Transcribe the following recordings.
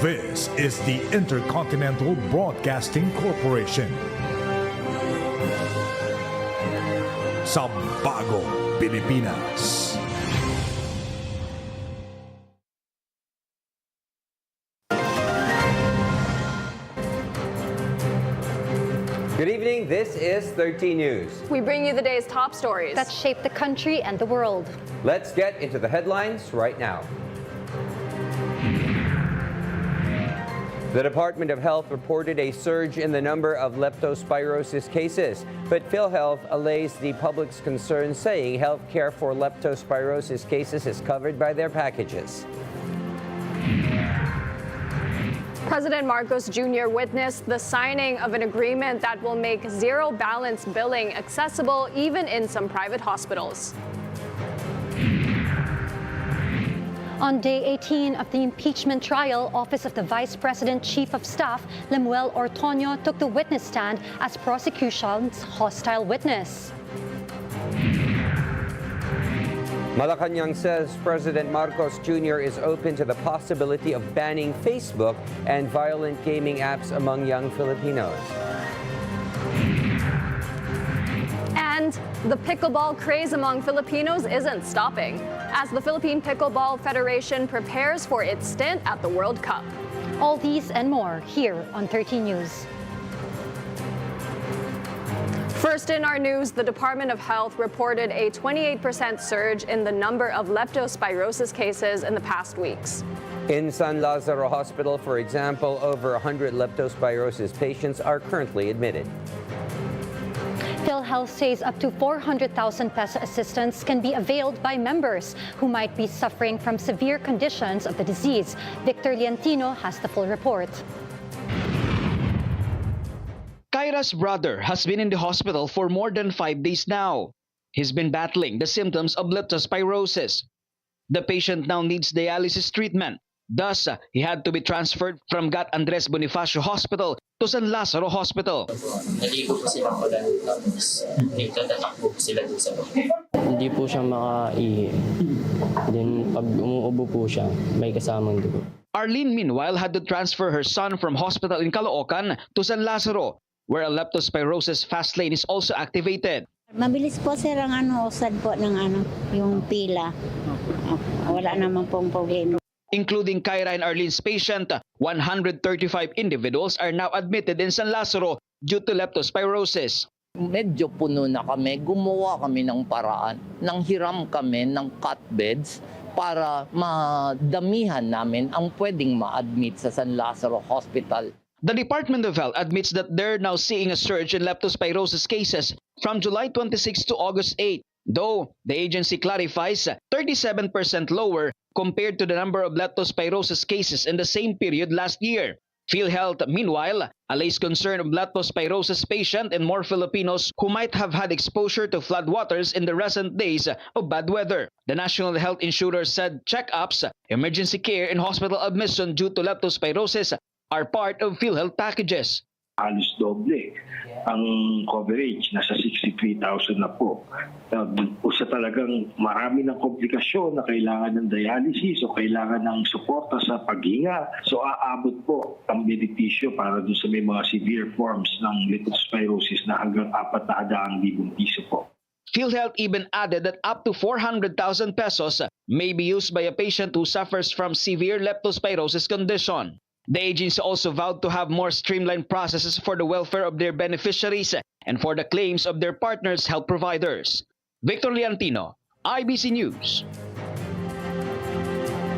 This is the Intercontinental Broadcasting Corporation. Sa bagong Pilipinas. Good evening, this is 13 News. We bring you the day's top stories that shape the country and the world. Let's get into the headlines right now. The Department of Health reported a surge in the number of leptospirosis cases, but PhilHealth allays the public's concerns, saying health care for leptospirosis cases is covered by their packages. President Marcos Jr. witnessed the signing of an agreement that will make zero balance billing accessible even in some private hospitals. On day 18 of the impeachment trial, Office of the Vice President Chief of Staff, Lemuel Ortonio, took the witness stand as prosecution's hostile witness. Malacanang says President Marcos Jr. is open to the possibility of banning Facebook and violent gaming apps among young Filipinos. And the pickleball craze among Filipinos isn't stopping, as the Philippine Pickleball Federation prepares for its stint at the World Cup. All these and more here on 13 News. First in our news, the Department of Health reported a 28% surge in the number of leptospirosis cases in the past weeks. In San Lazaro Hospital, for example, over 100 leptospirosis patients are currently admitted. PhilHealth says up to 400,000 peso assistance can be availed by members who might be suffering from severe conditions of the disease. Victor Liantino has the full report. Kyra's brother has been in the hospital for more than 5 days now. He's been battling the symptoms of leptospirosis. The patient now needs dialysis treatment. Thus, he had to be transferred from Gat Andres Bonifacio Hospital to San Lazaro Hospital. Naligo po silang ulan, tapos nagtatakbo po sila doon sa loob. Hindi po siya makaihi. Then pag umuubo po siya, may kasamang dugo. Arlene, meanwhile, had to transfer her son from hospital in Caloocan to San Lazaro, where a leptospirosis fast lane is also activated. Mabilis po sir ang usad po ng yung pila. Wala naman pong problema. Including Kyra and Arlene's patient, 135 individuals are now admitted in San Lazaro due to leptospirosis. Medyo puno na kami, gumawa kami ng paraan, nanghiram kami ng cot beds para madamihan namin ang pwedeng ma-admit sa San Lazaro Hospital. The Department of Health admits that they're now seeing a surge in leptospirosis cases from July 26 to August 8, though the agency clarifies 37% lower compared to the number of leptospirosis cases in the same period last year. PhilHealth, meanwhile, allays concern of leptospirosis patient and more Filipinos who might have had exposure to floodwaters in the recent days of bad weather. The National Health Insurer said checkups, emergency care, and hospital admission due to leptospirosis are part of PhilHealth packages. Halos doble ang coverage, nasa 63,000 na po. Doon po sa talagang marami ng komplikasyon na kailangan ng dialysis o kailangan ng suporta sa paghinga. So aabot po ang benepisyo para doon sa may mga severe forms ng leptospirosis na hanggang 400,000 piso po. PhilHealth even added that up to 400,000 pesos may be used by a patient who suffers from severe leptospirosis condition. The agency also vowed to have more streamlined processes for the welfare of their beneficiaries and for the claims of their partners' health providers. Victor Liantino, IBC News.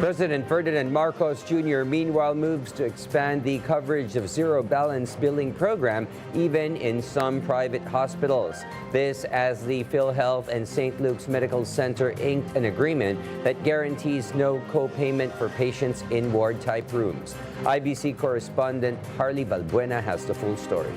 President Ferdinand Marcos Jr. meanwhile moves to expand the coverage of zero balance billing program even in some private hospitals. This as the PhilHealth and St. Luke's Medical Center inked an agreement that guarantees no co-payment for patients in ward-type rooms. IBC correspondent Harley Balbuena has the full story.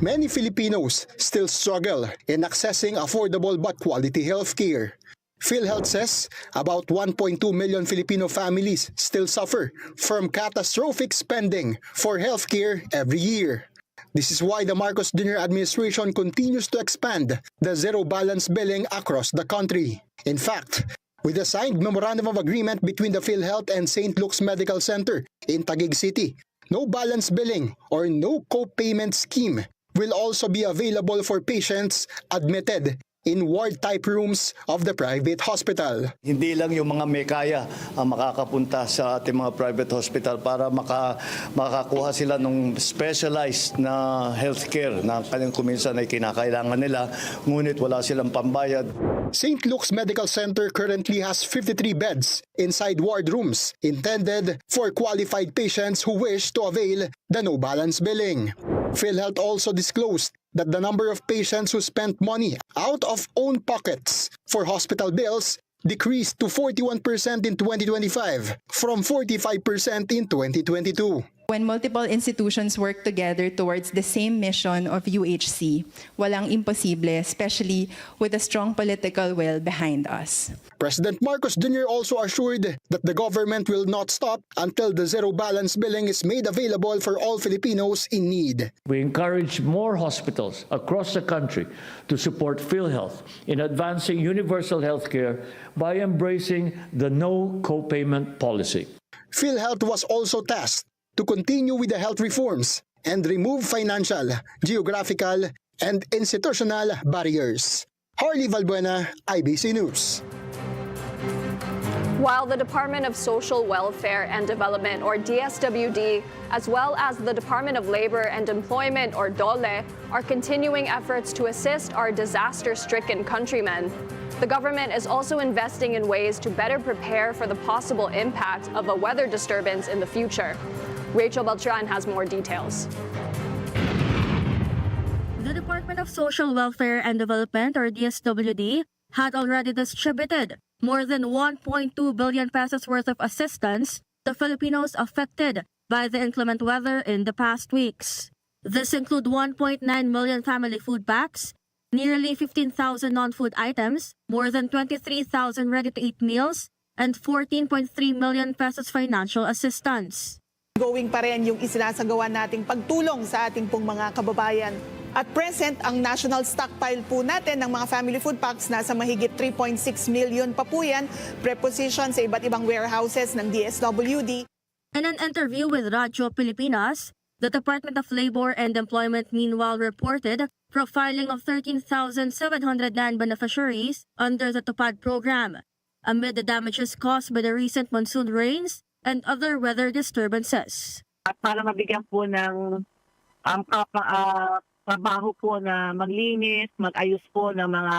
Many Filipinos still struggle in accessing affordable but quality health care. PhilHealth says about 1.2 million Filipino families still suffer from catastrophic spending for healthcare every year. This is why the Marcos Jr. administration continues to expand the zero balance billing across the country. In fact, with a signed memorandum of agreement between the PhilHealth and St. Luke's Medical Center in Taguig City. No balance billing or no co-payment scheme will also be available for patients admitted in ward-type rooms of the private hospital. Hindi lang yung mga may kaya ang makakapunta sa ating mga private hospital para makakuha sila ng specialized na healthcare na kanyang kuminsan ay kinakailangan nila, ngunit wala silang pambayad. St. Luke's Medical Center currently has 53 beds inside ward rooms intended for qualified patients who wish to avail the no-balance billing. PhilHealth also disclosed that the number of patients who spent money out of own pockets for hospital bills decreased to 41% in 2025 from 45% in 2022. When multiple institutions work together towards the same mission of UHC, walang imposible, especially with a strong political will behind us. President Marcos Jr. also assured that the government will not stop until the zero balance billing is made available for all Filipinos in need. We encourage more hospitals across the country to support PhilHealth in advancing universal health care by embracing the no co-payment policy. PhilHealth was also tasked to continue with the health reforms and remove financial, geographical, and institutional barriers. Harley Valbuena, IBC News. While the Department of Social Welfare and Development, or DSWD, as well as the Department of Labor and Employment, or DOLE, are continuing efforts to assist our disaster-stricken countrymen, the government is also investing in ways to better prepare for the possible impact of a weather disturbance in the future. Rachel Beltran has more details. The Department of Social Welfare and Development, or DSWD, had already distributed more than 1.2 billion pesos worth of assistance to Filipinos affected by the inclement weather in the past weeks. This includes 1.9 million family food packs, nearly 15,000 non-food items, more than 23,000 ready-to-eat meals, and 14.3 million pesos financial assistance. Going pa rin yung isinasagawa nating pagtulong sa ating pong mga kababayan. At present, ang national stockpile po natin ng mga family food packs nasa mahigit 3.6 million pa po yan, preposition sa iba't ibang warehouses ng DSWD. In an interview with Radyo Pilipinas, the Department of Labor and Employment meanwhile reported profiling of 13,709 beneficiaries under the TUPAD program, amid the damages caused by the recent monsoon rains and other weather disturbances. At para mabigyan po ng trabaho po na maglinis, mag-ayos po ng mga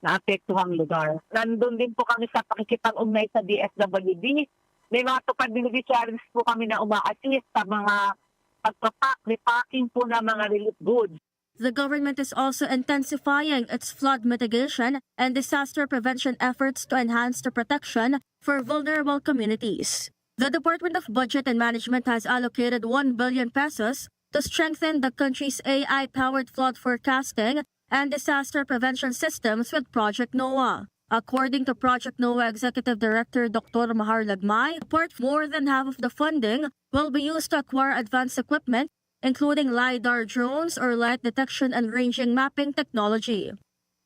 naapektuhang lugar. Nandun din po kami sa pakikipag-ugnay sa DSWD. May mga TUPAD beneficiaries po kami na uma-assist sa mga pagpapak, repacking po ng mga relief goods. The government is also intensifying its flood mitigation and disaster prevention efforts to enhance the protection for vulnerable communities. The Department of Budget and Management has allocated 1 billion pesos to strengthen the country's AI-powered flood forecasting and disaster prevention systems with Project NOAA. According to Project NOAA Executive Director Dr. Mahar Lagmay, more than half of the funding will be used to acquire advanced equipment, including LiDAR drones or light detection and ranging mapping technology.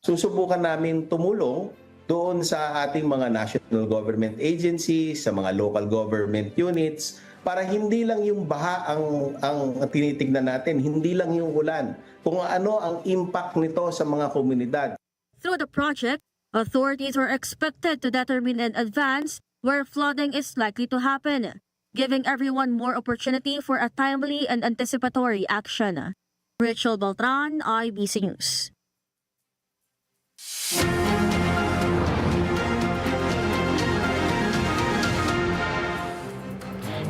Susubukan namin tumulong doon sa ating mga national government agencies, sa mga local government units, para hindi lang yung baha ang tinitignan natin, hindi lang yung ulan, kung ano ang impact nito sa mga komunidad. Through the project, authorities are expected to determine in advance where flooding is likely to happen, giving everyone more opportunity for a timely and anticipatory action. Rachel Beltran, IBC News.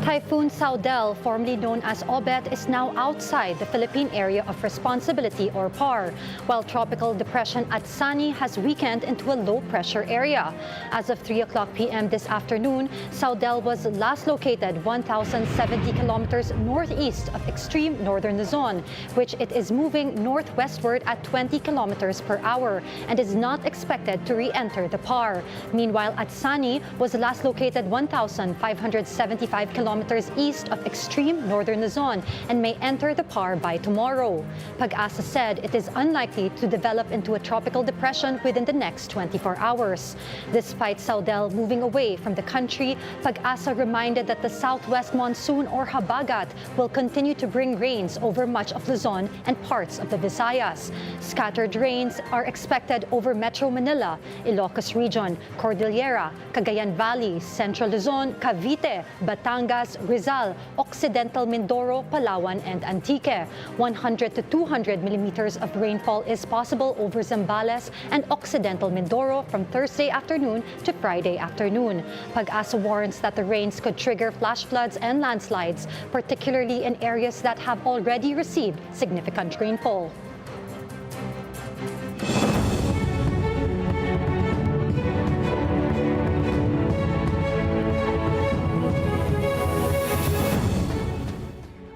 Typhoon Saudel, formerly known as Obet, is now outside the Philippine Area of Responsibility, or PAR, while Tropical Depression Atsani has weakened into a low-pressure area. As of 3 o'clock p.m. this afternoon, Saudel was last located 1,070 kilometers northeast of extreme northern Luzon, which it is moving northwestward at 20 kilometers per hour and is not expected to re-enter the PAR. Meanwhile, Atsani was last located 1,575 kilometers kilometers east of extreme northern Luzon and may enter the PAR by tomorrow. Pag-asa said it is unlikely to develop into a tropical depression within the next 24 hours. Despite Saudel moving away from the country, Pag-asa reminded that the southwest monsoon or habagat will continue to bring rains over much of Luzon and parts of the Visayas. Scattered rains are expected over Metro Manila, Ilocos Region, Cordillera, Cagayan Valley, Central Luzon, Cavite, Batangas, Rizal, Occidental Mindoro, Palawan, and Antique. 100 to 200 millimeters of rainfall is possible over Zambales and Occidental Mindoro from Thursday afternoon to Friday afternoon. Pag-asa warns that the rains could trigger flash floods and landslides, particularly in areas that have already received significant rainfall.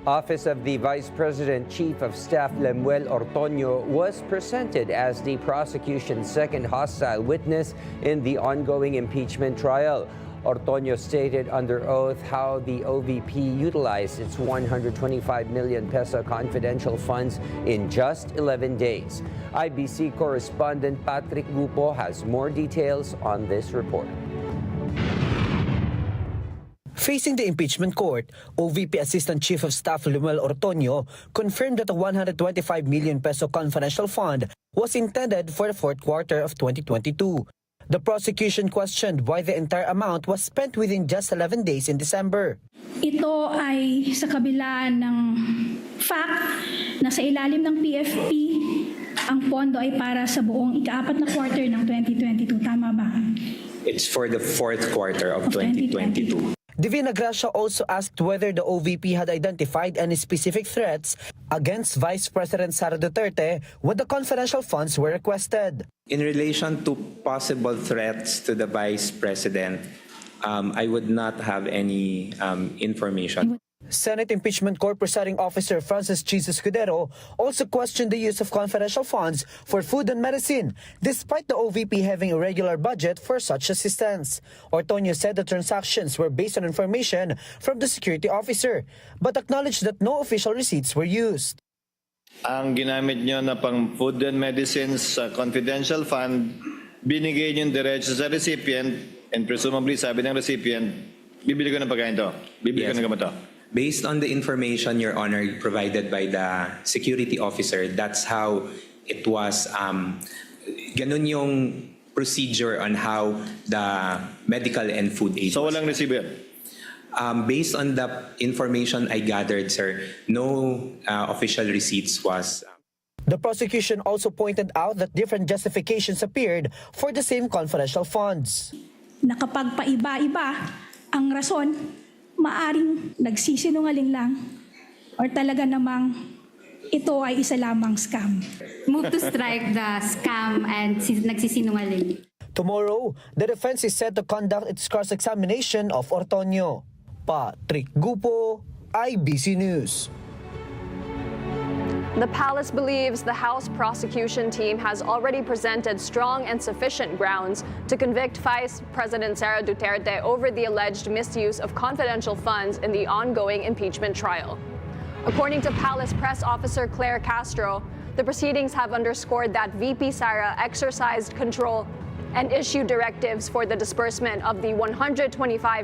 Office of the Vice President Chief of Staff Lemuel Ortoño was presented as the prosecution's second hostile witness in the ongoing impeachment trial. Ortoño stated under oath how the OVP utilized its 125 million peso confidential funds in just 11 days. IBC correspondent Patrick Gupo has more details on this report. Facing the impeachment court, OVP Assistant Chief of Staff Lemuel Ortoño confirmed that the 125 million peso confidential fund was intended for the fourth quarter of 2022. The prosecution questioned why the entire amount was spent within just 11 days in December. Ito ay sa kabila ng fact na sa ilalim ng PFP, ang pondo ay para sa buong ika-4 na quarter ng 2022. Tama ba? It's for the fourth quarter of 2022. Divina Gracia also asked whether the OVP had identified any specific threats against Vice President Sara Duterte when the confidential funds were requested. In relation to possible threats to the Vice President, I would not have any information. Senate Impeachment Court Presiding Officer Francis Jesus Escudero also questioned the use of confidential funds for food and medicine, despite the OVP having a regular budget for such assistance. Ortoño said the transactions were based on information from the security officer, but acknowledged that no official receipts were used. Ang ginamit nyo na pang food and medicines sa confidential fund, binigay nyo diretso sa recipient, and presumably sabi ng recipient, bibili ko ng pagkain to, bibili ko ng gamot to. Based on the information, Your Honor, provided by the security officer, that's how it was. Ganun yung procedure on how the medical and food aid. So walang resibo yan? Based on the information I gathered, sir, no official receipts was. The prosecution also pointed out that different justifications appeared for the same confidential funds. Nakapagpaiba-iba ang rason, maaring nagsisinungaling lang or talaga namang ito ay isa lamang scam. Move to strike the scam and nagsisinungaling. Tomorrow, the defense is set to conduct its cross-examination of Ortoño. Patrick Gupo, IBC News. The palace believes the House prosecution team has already presented strong and sufficient grounds to convict Vice President Sara Duterte over the alleged misuse of confidential funds in the ongoing impeachment trial. According to Palace Press Officer Claire Castro, the proceedings have underscored that VP Sara exercised control and issued directives for the disbursement of the 125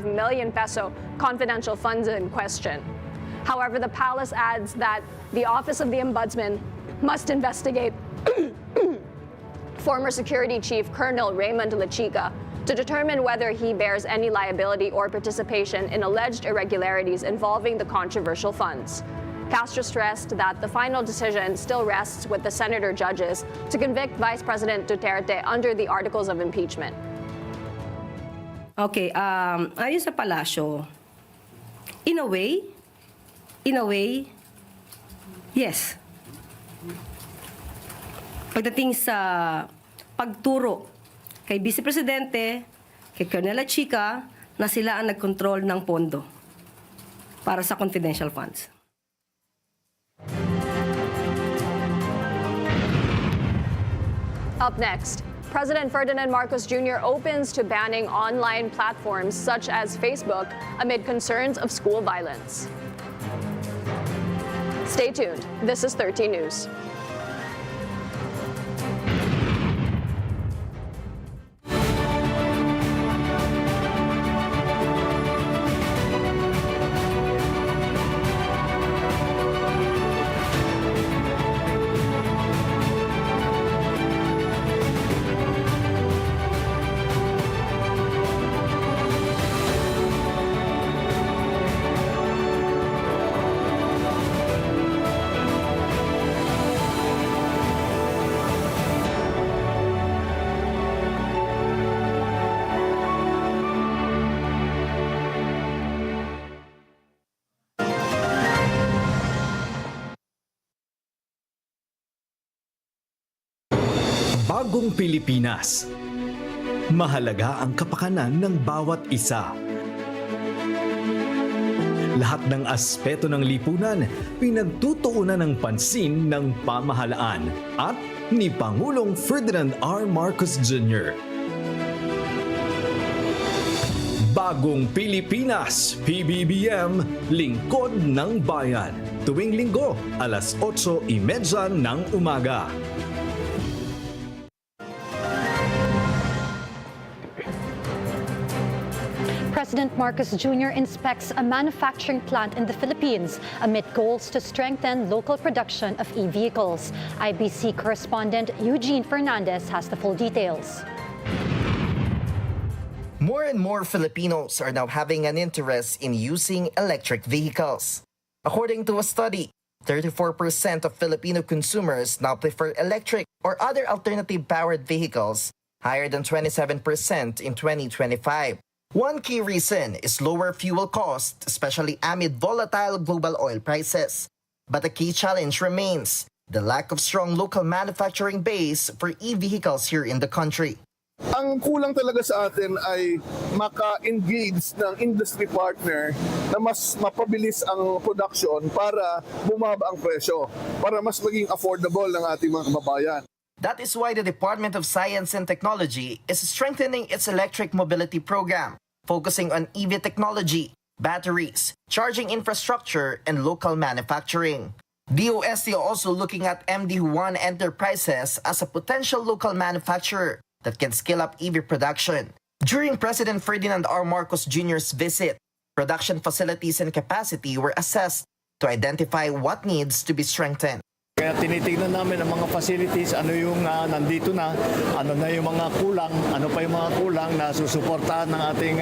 million peso confidential funds in question. However, the palace adds that the Office of the Ombudsman must investigate former Security Chief Colonel Raymond Lachica to determine whether he bears any liability or participation in alleged irregularities involving the controversial funds. Castro stressed that the final decision still rests with the senator judges to convict Vice President Duterte under the Articles of Impeachment. Okay, ayon sa palasyo, in a way, yes. Pagdating sa pagturo kay Vice Presidente, kay Colonel Lachica, na sila ang nagkontrol ng pondo para sa confidential funds. Up next, President Ferdinand Marcos Jr. opens to banning online platforms such as Facebook amid concerns of school violence. Stay tuned. This is 13 News. Bagong Pilipinas. Mahalaga ang kapakanan ng bawat isa. Lahat ng aspeto ng lipunan pinagtutuunan ng pansin ng pamahalaan at ni Pangulong Ferdinand R. Marcos Jr. Bagong Pilipinas, PBBM, Lingkod ng Bayan. Tuwing Linggo, alas 8:30 ng umaga. President Marcos Jr. inspects a manufacturing plant in the Philippines amid goals to strengthen local production of e-vehicles. IBC correspondent Eugene Fernandez has the full details. More and more Filipinos are now having an interest in using electric vehicles. According to a study, 34% of Filipino consumers now prefer electric or other alternative-powered vehicles, higher than 27% in 2025. One key reason is lower fuel cost, especially amid volatile global oil prices. But a key challenge remains the lack of strong local manufacturing base for e-vehicles here in the country. Ang kulang talaga sa atin ay maka-engage ng industry partner na mas mapabilis ang production para bumaba ang presyo, para mas maging affordable ng ating mga kababayan. That is why the Department of Science and Technology is strengthening its electric mobility program, focusing on EV technology, batteries, charging infrastructure, and local manufacturing. DOST are also looking at MD1 Enterprises as a potential local manufacturer that can scale up EV production. During President Ferdinand R. Marcos Jr.'s visit, production facilities and capacity were assessed to identify what needs to be strengthened. Kaya tinitignan namin ang mga facilities, ano yung nandito na, ano na yung mga kulang, ano pa yung mga kulang na susuportahan ng ating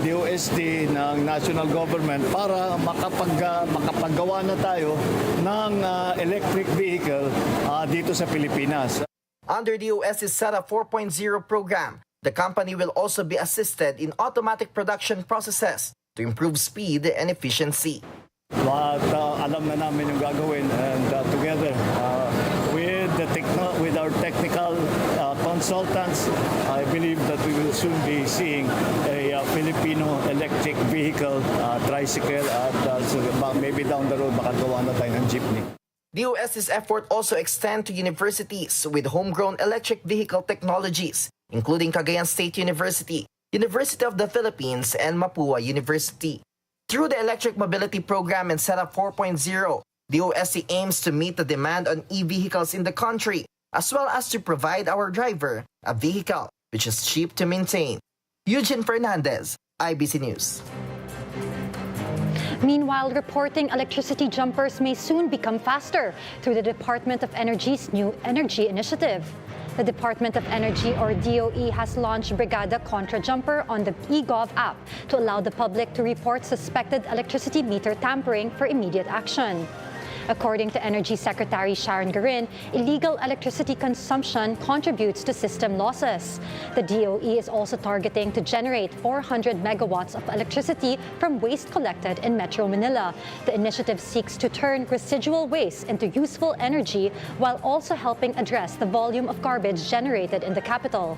DOST ng national government para makapaggawa na tayo ng electric vehicle dito sa Pilipinas. Under DOST's Setup 4.0 program, the company will also be assisted in automatic production processes to improve speed and efficiency. At alam na namin yung gagawin, and together with our technical consultants, I believe that we will soon be seeing a Filipino electric vehicle, tricycle, at maybe down the road makagawa na tayo ng jeepney. DOST's effort also extend to universities with homegrown electric vehicle technologies, including Cagayan State University, University of the Philippines, and Mapua University. Through the electric mobility program and Setup 4.0, DOST aims to meet the demand on e-vehicles in the country, as well as to provide our driver a vehicle which is cheap to maintain. Eugene Fernandez, IBC News. Meanwhile, reporting electricity jumpers may soon become faster through the Department of Energy's new energy initiative. The Department of Energy, or DOE, has launched Brigada Contra Jumper on the eGov app to allow the public to report suspected electricity meter tampering for immediate action. According to Energy Secretary Sharon Garin, illegal electricity consumption contributes to system losses. The DOE is also targeting to generate 400 megawatts of electricity from waste collected in Metro Manila. The initiative seeks to turn residual waste into useful energy while also helping address the volume of garbage generated in the capital.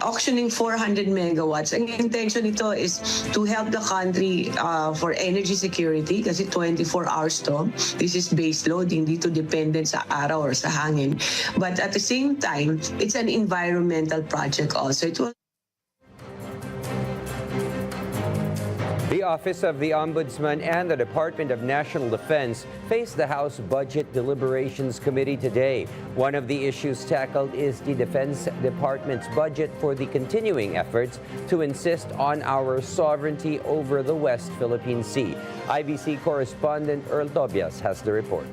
auctioning 400 megawatts. Ang intention nito is to help the country for energy security kasi 24 hours to. This is base load, hindi to dependent sa araw or sa hangin. But at the same time, it's an environmental project also. It will The Office of the Ombudsman and the Department of National Defense faced the House Budget Deliberations Committee today. One of the issues tackled is the Defense Department's budget for the continuing efforts to insist on our sovereignty over the West Philippine Sea. IBC correspondent Earl Tobias has the report.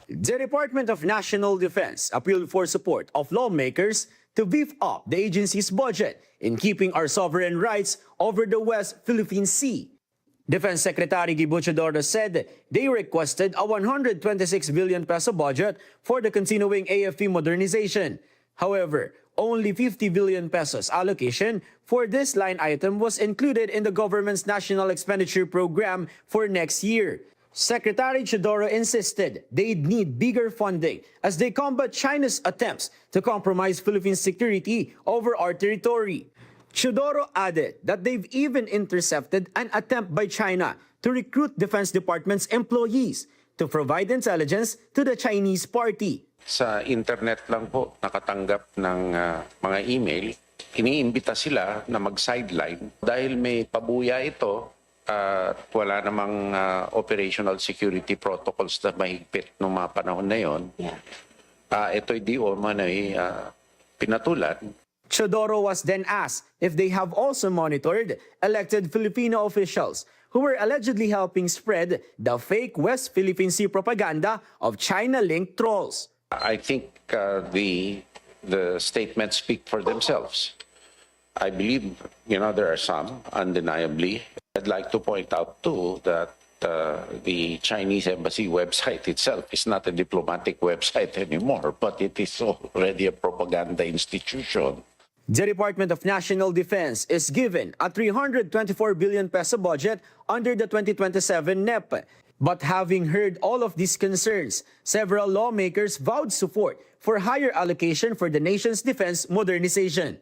The Department of National Defense appealed for support of lawmakers to beef up the agency's budget in keeping our sovereign rights over the West Philippine Sea. Defense Secretary Gibo Chodoro said they requested a 126 billion peso budget for the continuing AFP modernization. However, only 50 billion pesos allocation for this line item was included in the government's National Expenditure Program for next year. Secretary Chodoro insisted they'd need bigger funding as they combat China's attempts to compromise Philippine security over our territory. Chodoro added that they've even intercepted an attempt by China to recruit Defense Department's employees to provide intelligence to the Chinese party. Sa internet lang po nakatanggap ng mga email, iniimbita sila na mag-sideline dahil may pabuya ito at wala namang operational security protocols na mahigpit noong mga panahon na yon. Ito'y di umano'y pinatulan. Chodoro was then asked if they have also monitored elected Filipino officials who were allegedly helping spread the fake West Philippine Sea propaganda of China-linked trolls. I think the statements speak for themselves. I believe, there are some, undeniably. I'd like to point out, too, that the Chinese embassy website itself is not a diplomatic website anymore, but it is already a propaganda institution. The Department of National Defense is given a 324 billion peso budget under the 2027 NEP. But having heard all of these concerns, several lawmakers vowed support for higher allocation for the nation's defense modernization.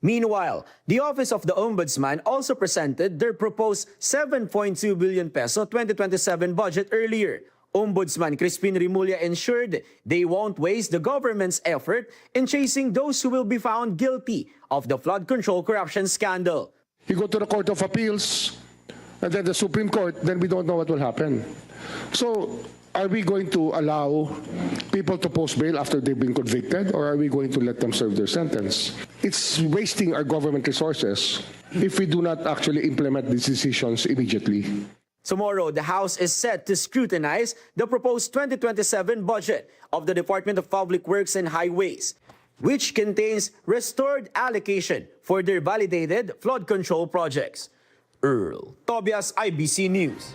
Meanwhile, the Office of the Ombudsman also presented their proposed 7.2 billion peso 2027 budget earlier. Ombudsman Crispin Rimulya ensured they won't waste the government's effort in chasing those who will be found guilty of the flood control corruption scandal. You go to the Court of Appeals and then the Supreme Court, then we don't know what will happen. So, are we going to allow people to post bail after they've been convicted, or are we going to let them serve their sentence? It's wasting our government resources if we do not actually implement these decisions immediately. Tomorrow, the House is set to scrutinize the proposed 2027 budget of the Department of Public Works and Highways, which contains restored allocation for their validated flood control projects. Earl Tobias, IBC News.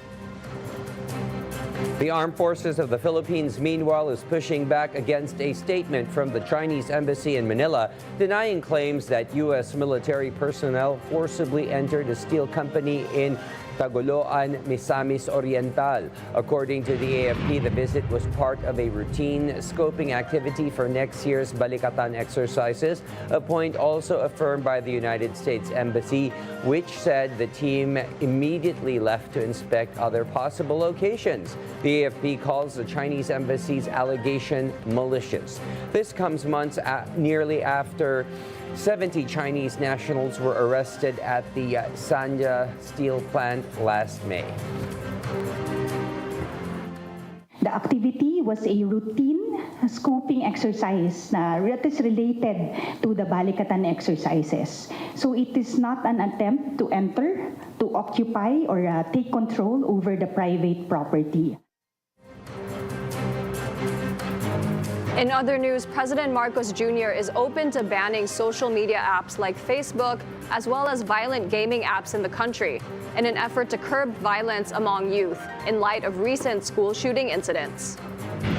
The Armed Forces of the Philippines, meanwhile, is pushing back against a statement from the Chinese embassy in Manila denying claims that U.S. military personnel forcibly entered a steel company in Tagoloan, Misamis Oriental. According to the AFP, the visit was part of a routine scoping activity for next year's Balikatan exercises, a point also affirmed by the United States Embassy, which said the team immediately left to inspect other possible locations. The AFP calls the Chinese embassy's allegation malicious. This comes months nearly after 70 Chinese nationals were arrested at the Sanya steel plant last May. The activity was a routine scoping exercise that is related to the Balikatan exercises. So it is not an attempt to enter, to occupy, or take control over the private property. In other news, President Marcos Jr. is open to banning social media apps like Facebook, as well as violent gaming apps in the country, in an effort to curb violence among youth in light of recent school shooting incidents.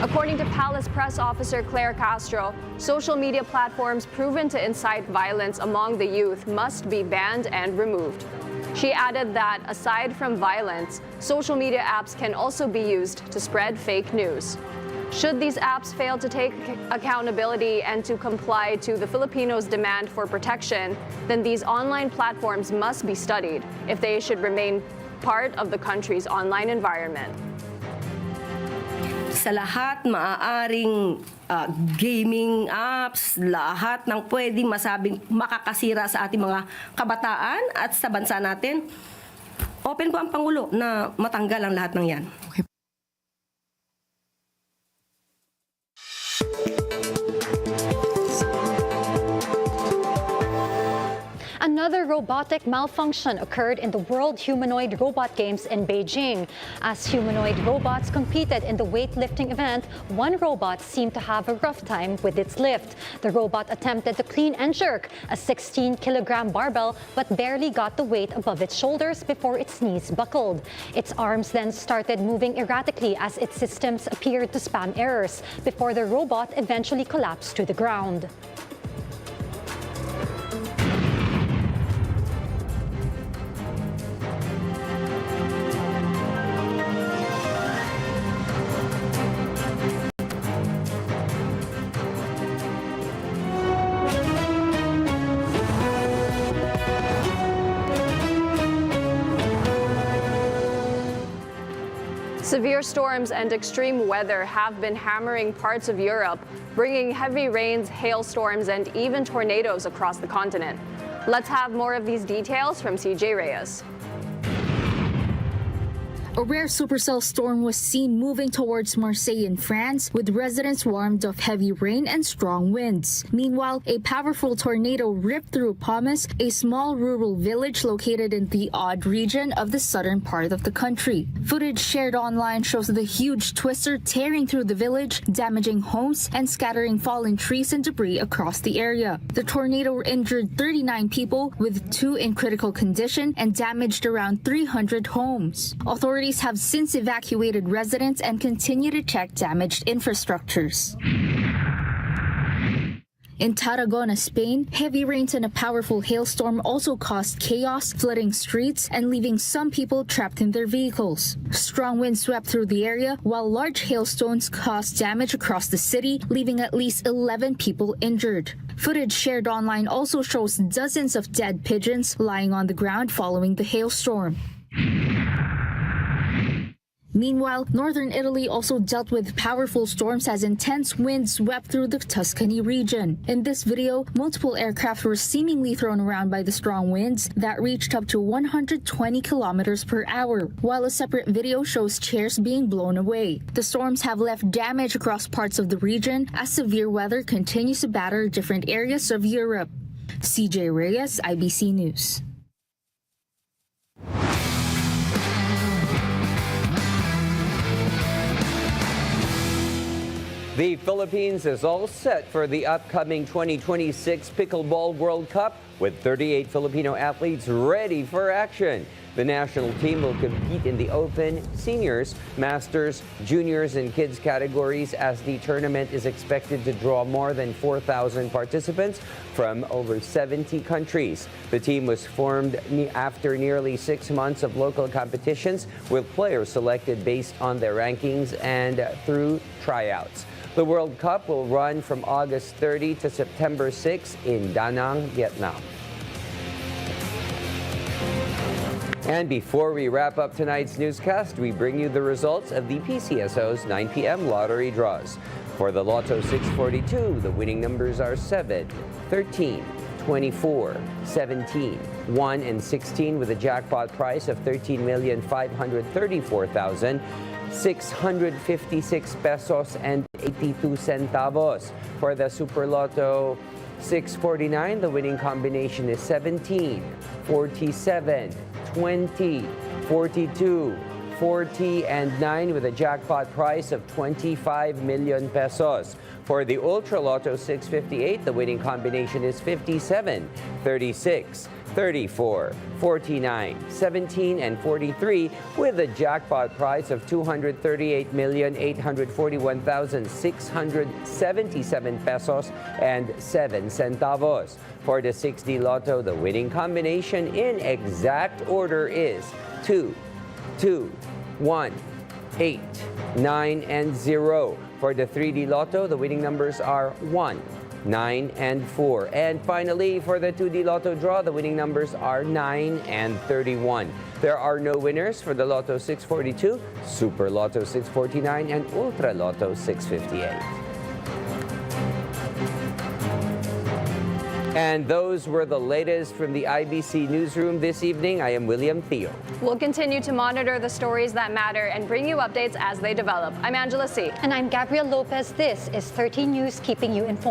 According to Palace Press Officer Claire Castro, social media platforms proven to incite violence among the youth must be banned and removed. She added that, aside from violence, social media apps can also be used to spread fake news. Should these apps fail to take accountability and to comply to the Filipinos' demand for protection, then these online platforms must be studied if they should remain part of the country's online environment. Sa lahat maaaring gaming apps, lahat ng pwedeng masabing makakasira sa ating mga kabataan at sa bansa natin, open po ang Pangulo na matanggal ang lahat ng yan. Okay. Another robotic malfunction occurred in the World Humanoid Robot Games in Beijing. As humanoid robots competed in the weightlifting event, one robot seemed to have a rough time with its lift. The robot attempted to clean and jerk a 16-kilogram barbell but barely got the weight above its shoulders before its knees buckled. Its arms then started moving erratically as its systems appeared to spam errors before the robot eventually collapsed to the ground. Severe storms and extreme weather have been hammering parts of Europe, bringing heavy rains, hailstorms, and even tornadoes across the continent. Let's have more of these details from CJ Reyes. A rare supercell storm was seen moving towards Marseille in France, with residents warned of heavy rain and strong winds. Meanwhile, a powerful tornado ripped through Pomis, a small rural village located in the Aude region of the southern part of the country. Footage shared online shows the huge twister tearing through the village, damaging homes and scattering fallen trees and debris across the area. The tornado injured 39 people, with 2 in critical condition, and damaged around 300 homes. Authorities have since evacuated residents and continue to check damaged infrastructures. In Tarragona, Spain, heavy rains and a powerful hailstorm also caused chaos, flooding streets and leaving some people trapped in their vehicles. Strong winds swept through the area, while large hailstones caused damage across the city, leaving at least 11 people injured. Footage shared online also shows dozens of dead pigeons lying on the ground following the hailstorm. Meanwhile, northern Italy also dealt with powerful storms as intense winds swept through the Tuscany region. In this video, multiple aircraft were seemingly thrown around by the strong winds that reached up to 120 kilometers per hour, while a separate video shows chairs being blown away. The storms have left damage across parts of the region as severe weather continues to batter different areas of Europe. CJ Reyes, IBC News. The Philippines is all set for the upcoming 2026 Pickleball World Cup, with 38 Filipino athletes ready for action. The national team will compete in the Open, Seniors, Masters, Juniors, and Kids categories, as the tournament is expected to draw more than 4,000 participants from over 70 countries. The team was formed after nearly 6 months of local competitions, with players selected based on their rankings and through tryouts. The World Cup will run from August 30 to September 6 in Da Nang, Vietnam. And before we wrap up tonight's newscast, we bring you the results of the PCSO's 9 p.m. lottery draws. For the Lotto 642, the winning numbers are 7, 13, 24, 17, 1, and 16, with a jackpot price of 13,534,656 pesos and 82 centavos. For the Super Lotto 649, the winning combination is 17, 47, 20, 42, 40, and 9, with a jackpot price of 25 million pesos. For the Ultra Lotto 658, the winning combination is 57, 36, 34, 49, 17, and 43, with a jackpot price of 238,841,677 pesos and 7 centavos. For the 6D Lotto, the winning combination in exact order is 2, 2, 1, 8, 9, and 0. For the 3D Lotto, the winning numbers are 1, 9, and 4. And finally, for the 2D Lotto draw, the winning numbers are 9 and 31. There are no winners for the Lotto 642, Super Lotto 649, and Ultra Lotto 658. And those were the latest from the IBC Newsroom this evening. I am William Thio. We'll continue to monitor the stories that matter and bring you updates as they develop. I'm Angela C. And I'm Gabrielle Lopez. This is 13 News, keeping you informed.